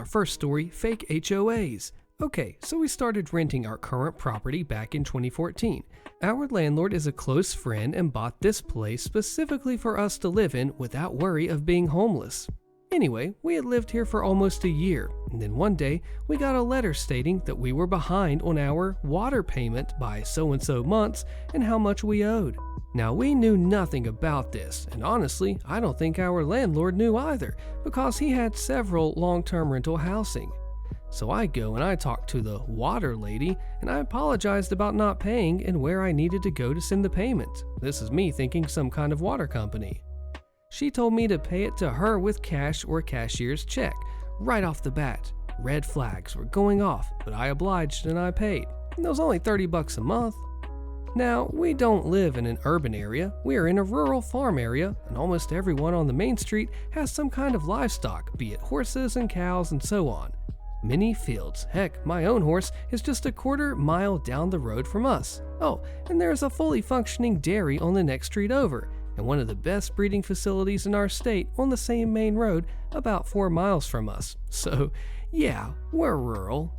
first story, fake HOAs. Okay, so we started renting our current property back in 2014. Our landlord is a close friend and bought this place specifically for us to live in without worry of being homeless. Anyway, we had lived here for almost a year, and then one day we got a letter stating that we were behind on our water payment by so-and-so months and how much we owed. Now, we knew nothing about this, and honestly, I don't think our landlord knew either, because he had several long-term rental housing. So I go and I talk to the water lady, and I apologized about not paying and where I needed to go to send the payment. This is me thinking some kind of water company. She told me to pay it to her with cash or cashier's check. Right off the bat, red flags were going off, but I obliged and I paid. It was only $30 a month. Now, we don't live in an urban area, we are in a rural farm area, and almost everyone on the main street has some kind of livestock, be it horses and cows and so on. Many fields, heck, my own horse is just a quarter-mile down the road from us. Oh, and there's a fully functioning dairy on the next street over, and one of the best breeding facilities in our state on the same main road about 4 miles from us. So, yeah, we're rural.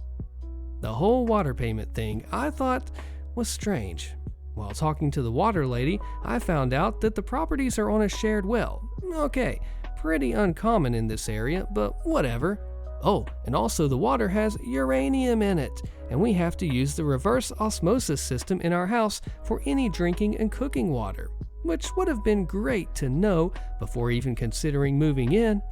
The whole water payment thing I thought was strange. While talking to the water lady, I found out that the properties are on a shared well. Okay, pretty uncommon in this area, but whatever. Oh, and also the water has uranium in it, and we have to use the reverse osmosis system in our house for any drinking and cooking water, which would have been great to know before even considering moving in.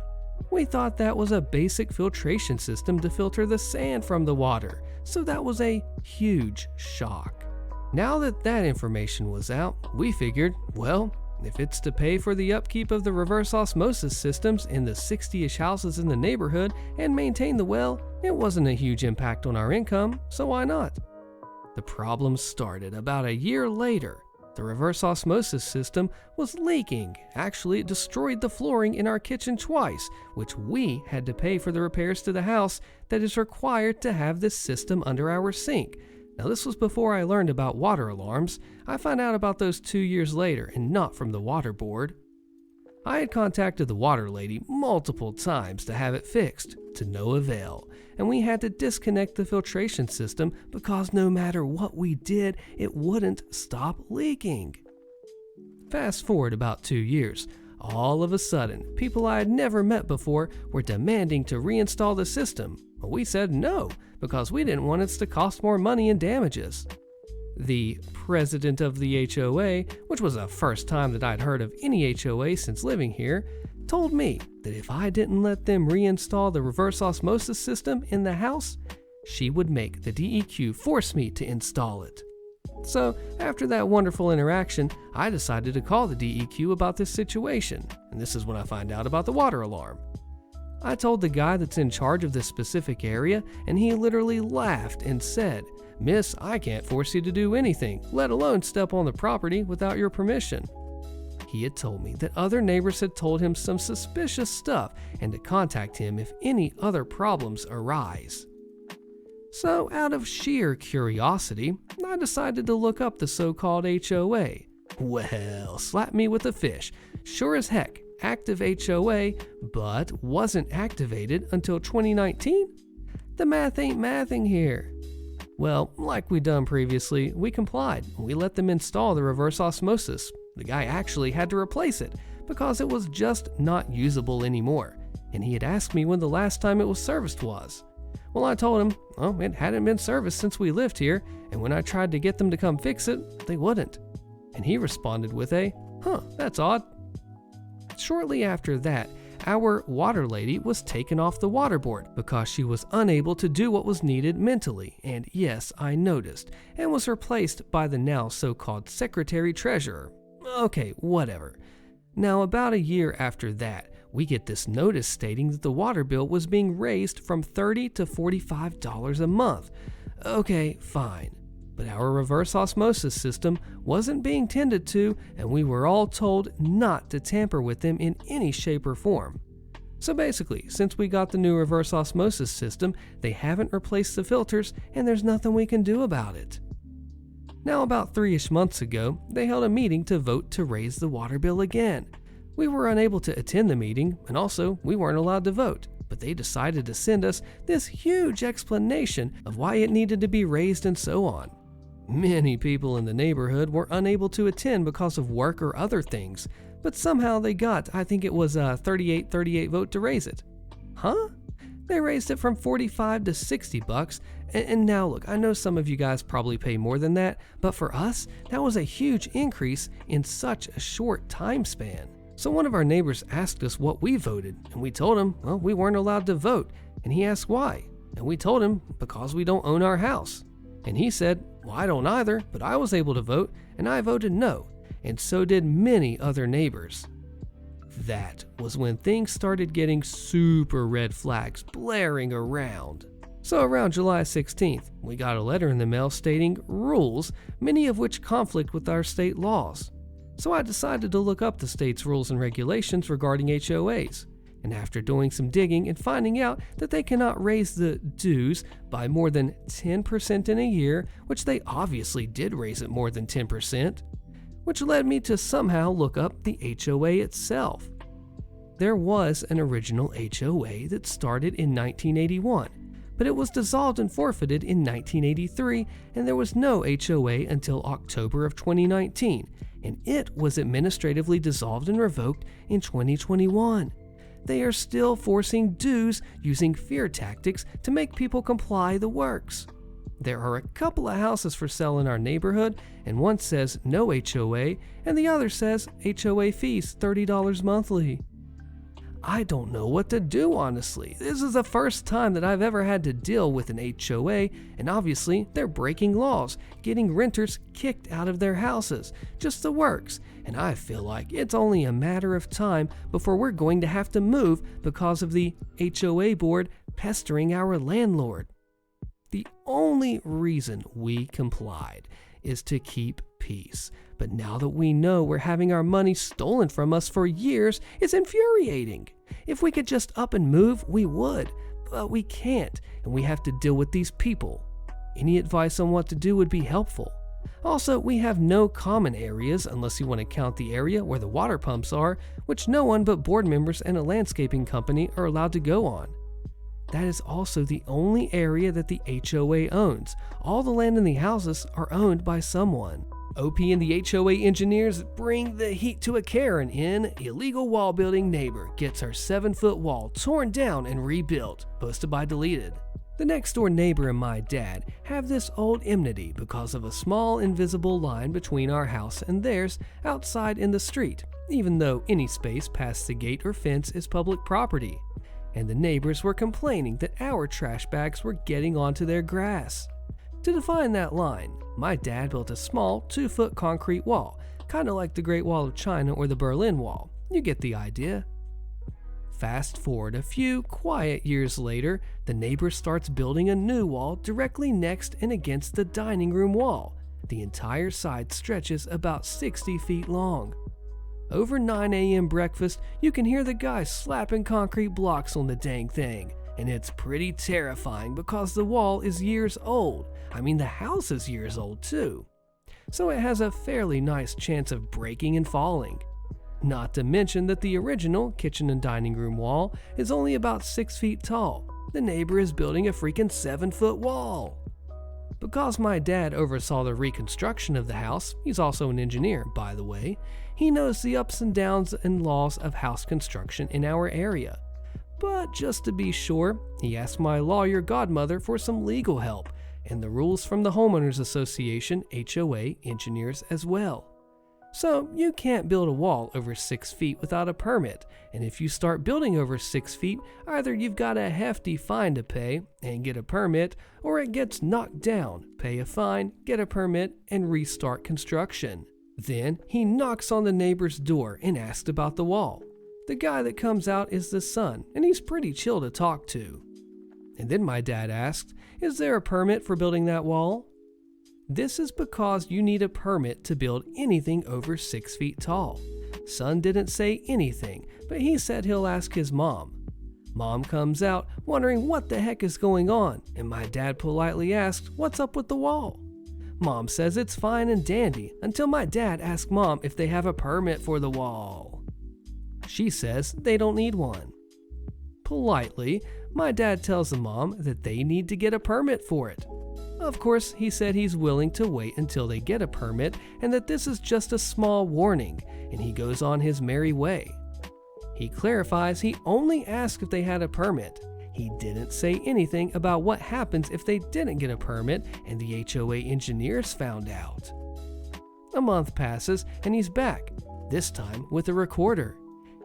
We thought that was a basic filtration system to filter the sand from the water, so that was a huge shock. Now that that information was out, we figured, well, if it's to pay for the upkeep of the reverse osmosis systems in the 60-ish houses in the neighborhood and maintain the well, it wasn't a huge impact on our income, so why not? The problem started about a year later. The reverse osmosis system was leaking. Actually, it destroyed the flooring in our kitchen twice, which we had to pay for the repairs to the house that is required to have this system under our sink. Now, this was before I learned about water alarms. I found out about those 2 years later and not from the water board. I had contacted the water lady multiple times to have it fixed, to no avail, and we had to disconnect the filtration system because no matter what we did, it wouldn't stop leaking. Fast forward about 2 years. All of a sudden, people I had never met before were demanding to reinstall the system. But we said no, because we didn't want it to cost more money in damages. The president of the HOA, which was the first time that I'd heard of any HOA since living here, told me that if I didn't let them reinstall the reverse osmosis system in the house, she would make the DEQ force me to install it. So, after that wonderful interaction, I decided to call the DEQ about this situation, and this is when I find out about the water alarm. I told the guy that's in charge of this specific area, and he literally laughed and said, "Miss, I can't force you to do anything, let alone step on the property without your permission." He had told me that other neighbors had told him some suspicious stuff and to contact him if any other problems arise. So, out of sheer curiosity, I decided to look up the so-called HOA. Well, slap me with a fish. Sure as heck, active HOA, but wasn't activated until 2019? The math ain't mathing here. Well, like we done previously, we complied. We let them install the reverse osmosis. The guy actually had to replace it because it was just not usable anymore, and he had asked me when the last time it was serviced was. Well, I told him, it hadn't been serviced since we lived here, and when I tried to get them to come fix it, they wouldn't. And he responded with a, that's odd. Shortly after that, our water lady was taken off the water board because she was unable to do what was needed mentally, and yes, I noticed, and was replaced by the now so-called secretary treasurer. Okay, whatever. Now, about a year after that, we get this notice stating that the water bill was being raised from $30 to $45 a month. Okay, fine. But our reverse osmosis system wasn't being tended to, and we were all told not to tamper with them in any shape or form. So basically, since we got the new reverse osmosis system, they haven't replaced the filters, and there's nothing we can do about it. Now, about 3-ish months ago, they held a meeting to vote to raise the water bill again. We were unable to attend the meeting, and also, we weren't allowed to vote. but they decided to send us this huge explanation of why it needed to be raised and so on. Many people in the neighborhood were unable to attend because of work or other things, but somehow they got, I think it was a 38-38 vote to raise it. Huh? They raised it from $45 to $60, and now look, I know some of you guys probably pay more than that, but for us, that was a huge increase in such a short time span. So one of our neighbors asked us what we voted, and we told him, well, we weren't allowed to vote, and he asked why, and we told him because we don't own our house. And he said, well, I don't either, but I was able to vote, and I voted no, and so did many other neighbors. That was when things started getting super red flags blaring around. So around July 16th, we got a letter in the mail stating rules, many of which conflict with our state laws. So I decided to look up the state's rules and regulations regarding HOAs. And after doing some digging and finding out that they cannot raise the dues by more than 10% in a year, which they obviously did raise it more than 10%, which led me to somehow look up the HOA itself. There was an original HOA that started in 1981, but it was dissolved and forfeited in 1983, and there was no HOA until October of 2019, and it was administratively dissolved and revoked in 2021. They are still forcing dues using fear tactics to make people comply the works. There are a couple of houses for sale in our neighborhood, and one says no HOA, and the other says HOA fees $30 monthly. I don't know what to do, honestly. This is the first time that I've ever had to deal with an HOA, and obviously they're breaking laws, getting renters kicked out of their houses, just the works, and I feel like it's only a matter of time before we're going to have to move because of the HOA board pestering our landlord. The only reason we complied is to keep peace. But now that we know we're having our money stolen from us for years, it's infuriating. If we could just up and move, we would, but we can't, and we have to deal with these people. Any advice on what to do would be helpful. Also, we have no common areas unless you want to count the area where the water pumps are, which no one but board members and a landscaping company are allowed to go on. That is also the only area that the HOA owns. All the land in the houses are owned by someone. OP and the HOA engineers bring the heat to a Karen in illegal wall building neighbor gets her 7-foot wall torn down and rebuilt, posted by deleted. The next door neighbor and my dad have this old enmity because of a small invisible line between our house and theirs outside in the street, even though any space past the gate or fence is public property. And the neighbors were complaining that our trash bags were getting onto their grass. To define that line, my dad built a small 2-foot concrete wall, kind of like the Great Wall of China or the Berlin Wall. You get the idea. Fast forward a few quiet years later, the neighbor starts building a new wall directly next and against the dining room wall. The entire side stretches about 60 feet long. Over 9 a.m. breakfast, you can hear the guy slapping concrete blocks on the dang thing. And it's pretty terrifying because the wall is years old. I mean, the house is years old too. So it has a fairly nice chance of breaking and falling. Not to mention that the original kitchen and dining room wall is only about 6 feet tall. The neighbor is building a freaking 7-foot wall. Because my dad oversaw the reconstruction of the house, he's also an engineer, by the way, he knows the ups and downs and laws of house construction in our area. But just to be sure, he asked my lawyer godmother for some legal help and the rules from the Homeowners Association HOA engineers as well. So you can't build a wall over 6 feet without a permit, and if you start building over 6 feet, either you've got a hefty fine to pay and get a permit, or it gets knocked down, pay a fine, get a permit, and restart construction. Then he knocks on the neighbor's door and asks about the wall. The guy that comes out is the son, and he's pretty chill to talk to. And then my dad asked, "Is there a permit for building that wall?" This is because you need a permit to build anything over 6 feet tall. Son didn't say anything, but he said he'll ask his mom. Mom comes out wondering what the heck is going on, and my dad politely asks what's up with the wall. Mom says it's fine and dandy until my dad asks Mom if they have a permit for the wall. She says they don't need one. politely, my dad tells the mom that they need to get a permit for it. Of course, he said he's willing to wait until they get a permit and that this is just a small warning, and he goes on his merry way. He clarifies he only asked if they had a permit. He didn't say anything about what happens if they didn't get a permit and the HOA engineers found out. A month passes and he's back, this time with a recorder.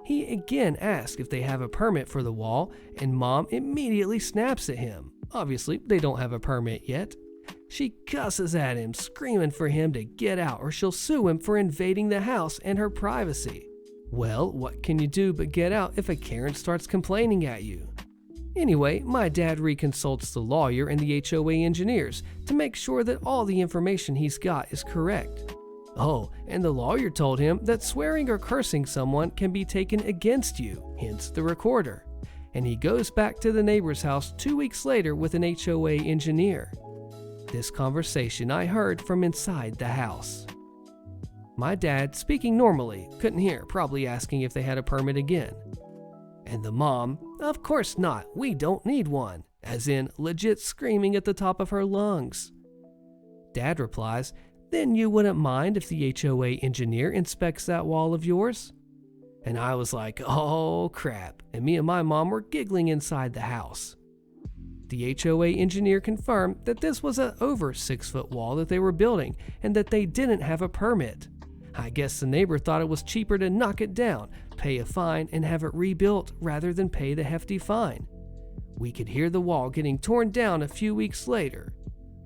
He again asks if they have a permit for the wall, and Mom immediately snaps at him. Obviously, they don't have a permit yet. She cusses at him, screaming for him to get out or she'll sue him for invading the house and her privacy. Well, what can you do but get out if a Karen starts complaining at you? Anyway, my dad reconsults the lawyer and the HOA engineers to make sure that all the information he's got is correct. Oh, and the lawyer told him that swearing or cursing someone can be taken against you, hence the recorder. And he goes back to the neighbor's house 2 weeks later with an HOA engineer. This conversation I heard from inside the house. My dad, speaking normally, couldn't hear, probably asking if they had a permit again. And the mom, of course not, we don't need one, as in legit screaming at the top of her lungs. Dad replies, then you wouldn't mind if the HOA engineer inspects that wall of yours? And I was like, oh crap, and me and my mom were giggling inside the house. The HOA engineer confirmed that this was an over 6-foot wall that they were building and that they didn't have a permit. I guess the neighbor thought it was cheaper to knock it down, pay a fine, and have it rebuilt rather than pay the hefty fine. We could hear the wall getting torn down a few weeks later.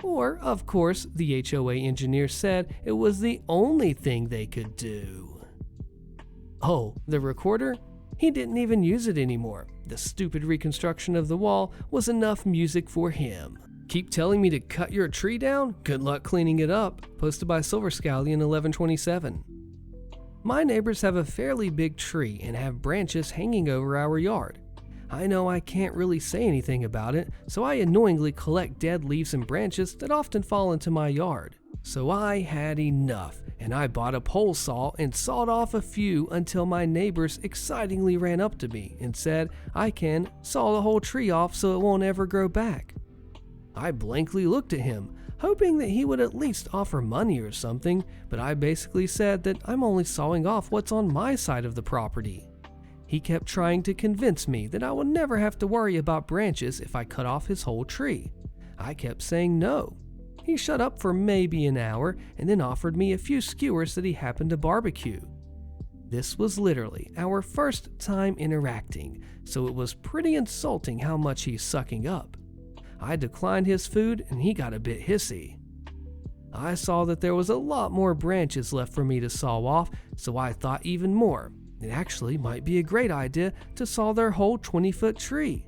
Or, of course, the HOA engineer said it was the only thing they could do. Oh, the recorder? He didn't even use it anymore. The stupid reconstruction of the wall was enough music for him. Keep telling me to cut your tree down? Good luck cleaning it up. Posted by Silver Scallion 1127. My neighbors have a fairly big tree and have branches hanging over our yard. I know I can't really say anything about it, so I annoyingly collect dead leaves and branches that often fall into my yard. So I had enough, and I bought a pole saw and sawed off a few until my neighbors excitingly ran up to me and said I can saw the whole tree off so it won't ever grow back. I blankly looked at him, hoping that he would at least offer money or something, but I basically said that I'm only sawing off what's on my side of the property. He kept trying to convince me that I would never have to worry about branches if I cut off his whole tree. I kept saying no. He shut up for maybe an hour and then offered me a few skewers that he happened to barbecue. This was literally our first time interacting, so it was pretty insulting how much he's sucking up. I declined his food and he got a bit hissy. I saw that there was a lot more branches left for me to saw off, so I thought even more. It actually might be a great idea to saw their whole 20-foot tree.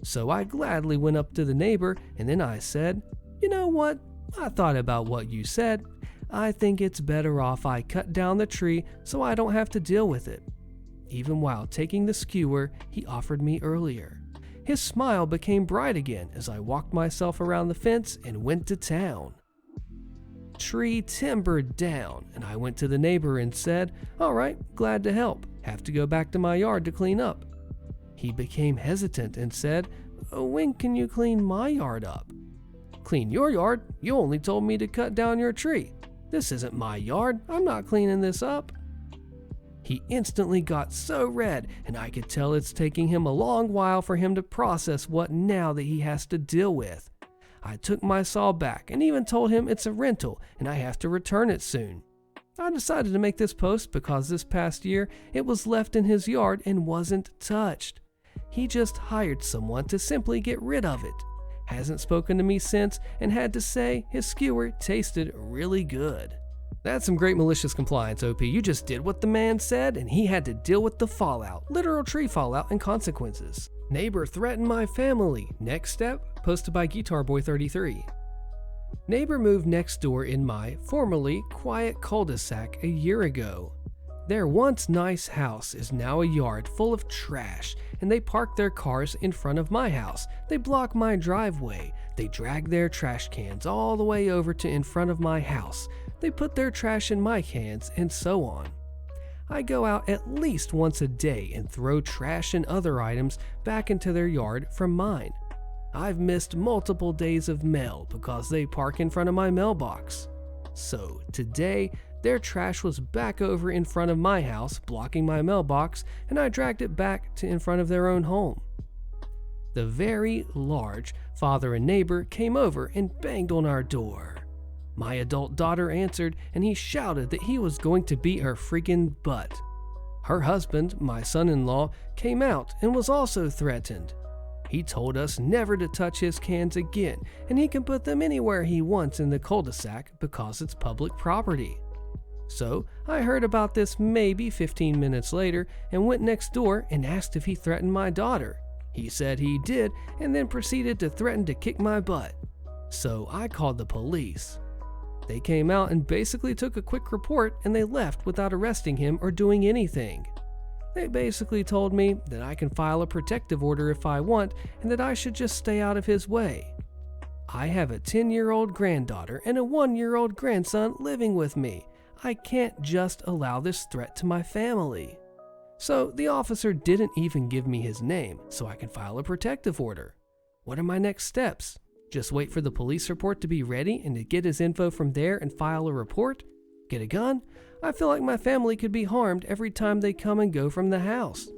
So I gladly went up to the neighbor and then I said, you know what? I thought about what you said. I think it's better off I cut down the tree so I don't have to deal with it. Even while taking the skewer he offered me earlier. His smile became bright again as I walked myself around the fence and went to town. Tree timbered down, and I went to the neighbor and said, all right, glad to help. Have to go back to my yard to clean up. He became hesitant and said, when can you clean my yard up? Clean your yard? You only told me to cut down your tree. This isn't my yard. I'm not cleaning this up. He instantly got so red, and I could tell it's taking him a long while for him to process what now that he has to deal with. I took my saw back and even told him it's a rental and I have to return it soon. I decided to make this post because this past year it was left in his yard and wasn't touched. He just hired someone to simply get rid of it. Hasn't spoken to me since and had to say his skewer tasted really good. That's some great malicious compliance, OP. You just did what the man said and he had to deal with the fallout, literal tree fallout and consequences. Neighbor threatened my family. Next step, posted by GuitarBoy33. Neighbor moved next door in my formerly quiet cul-de-sac a year ago. Their once nice house is now a yard full of trash, and they park their cars in front of my house. They block my driveway. They drag their trash cans all the way over to in front of my house. They put their trash in my cans, and so on. I go out at least once a day and throw trash and other items back into their yard from mine. I've missed multiple days of mail because they park in front of my mailbox. So today, their trash was back over in front of my house, blocking my mailbox, and I dragged it back to in front of their own home. The very large father and neighbor came over and banged on our door. My adult daughter answered, and he shouted that he was going to beat her freaking butt. Her husband, my son-in-law, came out and was also threatened. He told us never to touch his cans again, and he can put them anywhere he wants in the cul-de-sac because it's public property. So I heard about this maybe 15 minutes later and went next door and asked if he threatened my daughter. He said he did and then proceeded to threaten to kick my butt. So I called the police. They came out and basically took a quick report and they left without arresting him or doing anything. They basically told me that I can file a protective order if I want and that I should just stay out of his way. I have a 10-year-old granddaughter and a 1-year-old grandson living with me. I can't just allow this threat to my family. So the officer didn't even give me his name so I can file a protective order. What are my next steps? Just wait for the police report to be ready and to get his info from there and file a report? Get a gun? I feel like my family could be harmed every time they come and go from the house.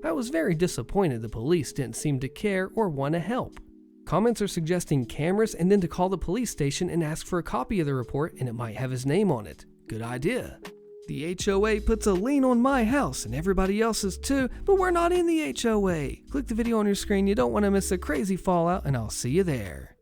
I was very disappointed the police didn't seem to care or want to help. Comments are suggesting cameras and then to call the police station and ask for a copy of the report and it might have his name on it. Good idea. The HOA puts a lien on my house and everybody else's too, but we're not in the HOA. Click the video on your screen, you don't want to miss a crazy fallout, and I'll see you there.